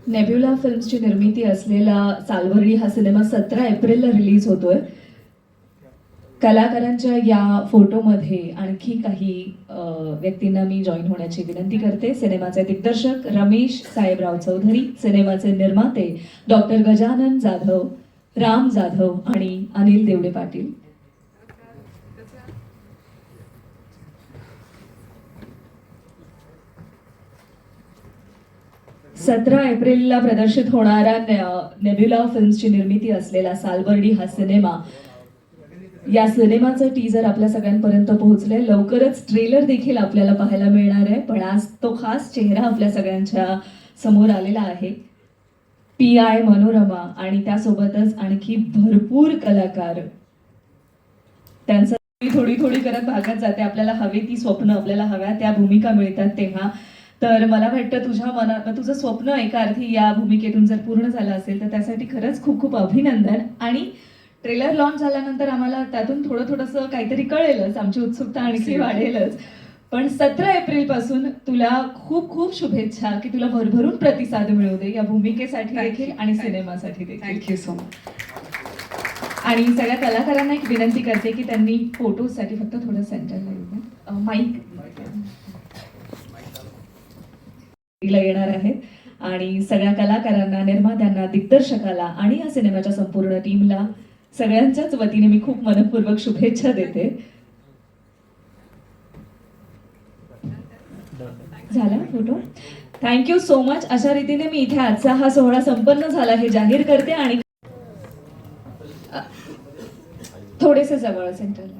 Nebula फिल्म्सची निर्मिती असलेला सालवर्डी हा सिनेमा 17 एप्रिलला रिलीज होतोय. कलाकारांच्या या फोटोमध्ये आणखी काही व्यक्तींना मी जॉईन होण्याची विनंती करते. सिनेमाचे दिग्दर्शक रमेश साहेबराव चौधरी, सिनेमाचे निर्माते डॉक्टर गजानन जाधव, राम जाधव आणि अनिल देवडे पाटील. 17 एप्रिलला प्रदर्शित होणारा नेब्युला फिल्म्सची निर्मिती असलेला सालवर्डी हा सिनेमा, या सिनेमाचं टीजर आपल्या सगळ्यांपर्यंत पोहोचलंय. लवकरच ट्रेलर देखील आपल्याला पाहायला मिळणार आहे. पण आज तो खास चेहरा आपल्या सगळ्यांच्या समोर आलेला आहे. PI मनोरमा आणि त्यासोबतच आणखी भरपूर कलाकार. त्यांचं थोडी थोडी करत भागत जाते. आपल्याला हवी ती स्वप्न, आपल्याला हव्या त्या भूमिका मिळतात तेव्हा. तर मला वाटतं तुझ्या मनात तुझं स्वप्न एका अर्थी या भूमिकेतून जर पूर्ण झालं असेल तर त्यासाठी खरंच खूप खूप अभिनंदन. आणि ट्रेलर लॉन्च झाल्यानंतर आम्हाला त्यातून थोडंसं काहीतरी कळेलच, आमची उत्सुकता आणखी वाढेलच. पण 17 एप्रिल पासून तुला खूप खूप शुभेच्छा की तुला भरभरून प्रतिसाद मिळू दे या भूमिकेसाठी देखील आणि सिनेमासाठी देखील. Thank you so much. आणि सगळ्या कलाकारांना एक विनंती करते की त्यांनी फोटोसाठी फक्त थोडं सेंटरला येऊ द्या. माईक येणार आहे. आणि सगळ्या कलाकारांना, निर्मात्यांना, दिग्दर्शकाला आणि या सिनेमाच्या संपूर्ण टीमला सगळ्यांच्याच वतीने मी खूप मनपूर्वक शुभेच्छा देते. झाला फोटो? Thank you so much. अशा रीतीने मी इथे आजचा हा सोहळा संपन्न झाला हे जाहीर करते. आणि थोडेसे जवळ सेंटरला